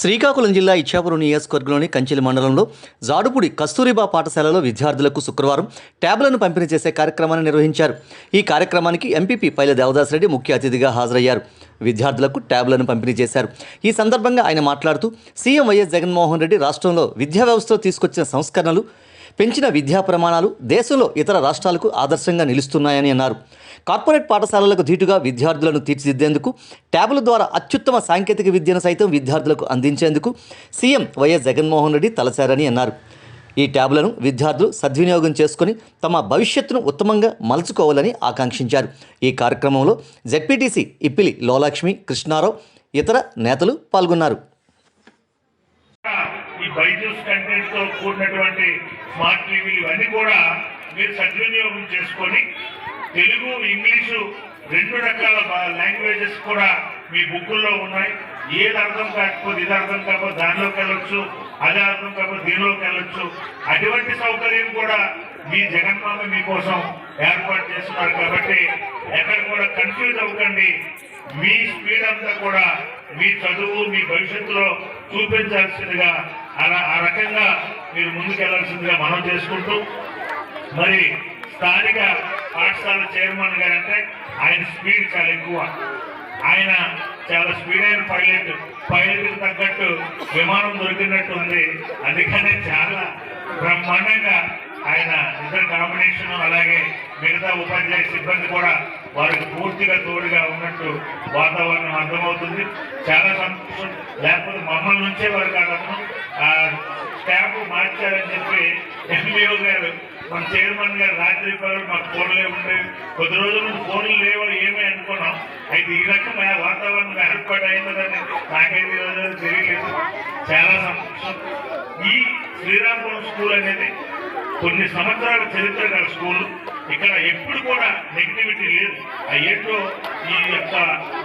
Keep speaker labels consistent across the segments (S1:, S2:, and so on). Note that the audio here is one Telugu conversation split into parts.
S1: శ్రీకాకుళం జిల్లా ఇచ్చాపురం నియోజకవర్గంలోని కంచెలి మండలంలో జాడుపూడి కస్తూరిబా పాఠశాలలో విద్యార్థులకు శుక్రవారం ట్యాబ్లను పంపిణీ చేసే కార్యక్రమాన్ని నిర్వహించారు. ఈ కార్యక్రమానికి ఎంపీపీ పైల దేవదాస్ రెడ్డి ముఖ్య అతిథిగా హాజరయ్యారు. విద్యార్థులకు ట్యాబ్లను పంపిణీ చేశారు. ఈ సందర్భంగా ఆయన మాట్లాడుతూ సీఎం వైఎస్ జగన్మోహన్ రెడ్డి రాష్ట్రంలో విద్యా వ్యవస్థలో తీసుకొచ్చిన సంస్కరణలు, పెంచిన విద్యా ప్రమాణాలు దేశంలో ఇతర రాష్ట్రాలకు ఆదర్శంగా నిలుస్తున్నాయని అన్నారు. కార్పొరేట్ పాఠశాలలకు ధీటుగా విద్యార్థులను తీర్చిదిద్దేందుకు ట్యాబ్ల ద్వారా అత్యుత్తమ సాంకేతిక విద్యను సైతం విద్యార్థులకు అందించేందుకు సీఎం వైఎస్ జగన్మోహన్ రెడ్డి తలచారని అన్నారు. ఈ ట్యాబ్లను విద్యార్థులు సద్వినియోగం చేసుకుని తమ భవిష్యత్తును ఉత్తమంగా మలుచుకోవాలని ఆకాంక్షించారు. ఈ కార్యక్రమంలో జెడ్పీటీసీ ఇప్పిలి లోలక్ష్మి, కృష్ణారావు, ఇతర నేతలు పాల్గొన్నారు.
S2: ఈ బైజూస్ కంటెంట్ తో కూడినటువంటి స్మార్ట్ టీవీలు ఇవన్నీ కూడా మీరు సద్వినియోగం చేసుకొని తెలుగు, ఇంగ్లీషు రెండు రకాల లాంగ్వేజెస్ కూడా మీ బుక్కుల్లో ఉన్నాయి. ఏది అర్థం కాకపోతే ఇది అర్థం కాకపోతే దానిలోకి వెళ్ళొచ్చు, అదే అర్థం కాకపోతే దీనిలోకి వెళ్ళొచ్చు. అటువంటి సౌకర్యం కూడా మీ జగన్మాత మీకోసం ఏర్పాటు చేస్తున్నారు. కాబట్టి ఎక్కడ కూడా కన్ఫ్యూజ్ అవ్వకండి. మీ స్పీడ్ అంతా కూడా మీ చదువు, మీ భవిష్యత్తులో చూపించాల్సిందిగా ఆ రకంగా మీరు ముందుకెళ్లాల్సిందిగా మనం చేసుకుంటూ, మరి స్థానిక పాఠశాల చైర్మన్ గారు అంటే ఆయన స్పీడ్ చాలా ఎక్కువ. ఆయన చాలా స్పీడ్ అయిన పైలట్కి తగ్గట్టు విమానం దొరికినట్టు ఉంది. అందుకనే చాలా బ్రహ్మాండంగా ఆయన ఇద్దరు కాంబినేషన్, అలాగే మిగతా ఉపాధ్యాయ సిబ్బంది కూడా వారికి పూర్తిగా తోడుగా ఉన్నట్టు వాతావరణం అర్థమవుతుంది. చాలా సంతోషం. లేకపోతే మమ్మల్ని నుంచే వారు కాదు, స్టాఫ్ మార్చారని చెప్పి ఎంఈఓ గారు, మన చైర్మన్ గారు రాత్రి పగలు మాకు ఫోన్లే ఉండేవి. కొద్ది రోజుల నుంచి ఫోన్లు లేవు ఏమీ అనుకున్నాం. అయితే ఈ రకమైన వాతావరణం ఏర్పాటు అయిందని నాకైతే ఈ రోజు తెలియలేదు. చాలా సంతోషం. ఈ శ్రీరామపురం స్కూల్ అనేది కొన్ని సంవత్సరాల చరిత్ర గల స్కూల్. ఇక్కడ ఎప్పుడు కూడా నెగిటివిటీ లేదు. ఆ ఏంటో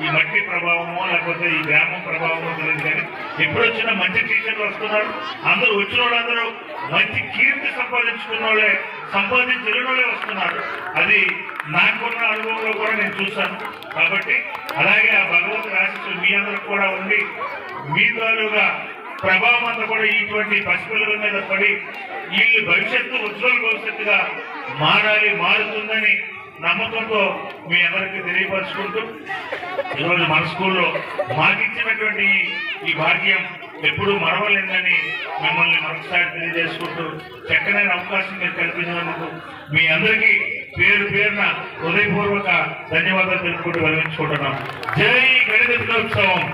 S2: ఈ మట్టి ప్రభావమో లేకపోతే ఈ గ్రామం ప్రభావమో తెలియదు, కానీ ఎప్పుడు వచ్చినా మంచి టీచర్లు వస్తున్నారు. అందరూ వచ్చిన వాళ్ళందరూ మంచి కీర్తి సంపాదించిన వాళ్ళే వస్తున్నారు. అది నాకున్న అనుభవంలో కూడా నేను చూశాను. కాబట్టి అలాగే ఆ భగవంతుడి ఆశీస్సులు మీ అందరికి కూడా ఉండి మీ ద్వారాగా ప్రభావం అంతా కూడా ఇటువంటి పసిపిల్లల మీద పడి వీళ్ళు భవిష్యత్తు ఉజ్వల భవిష్యత్తుగా మారుతుందని నమ్మకంతో మీ అందరికీ తెలియపరుచుకుంటూ, ఈరోజు మన స్కూల్లో మాకిచ్చినటువంటి ఈ భాగ్యం ఎప్పుడూ మరవలేదని మిమ్మల్ని మరొకసారి తెలియజేసుకుంటూ, చక్కనైన అవకాశం మీరు కల్పించినందుకు మీ అందరికీ పేరున హృదయపూర్వక ధన్యవాదాలు తెలుపుకుంటూ విరమించుకుంటున్నాం. జై గణిత దినోత్సవం.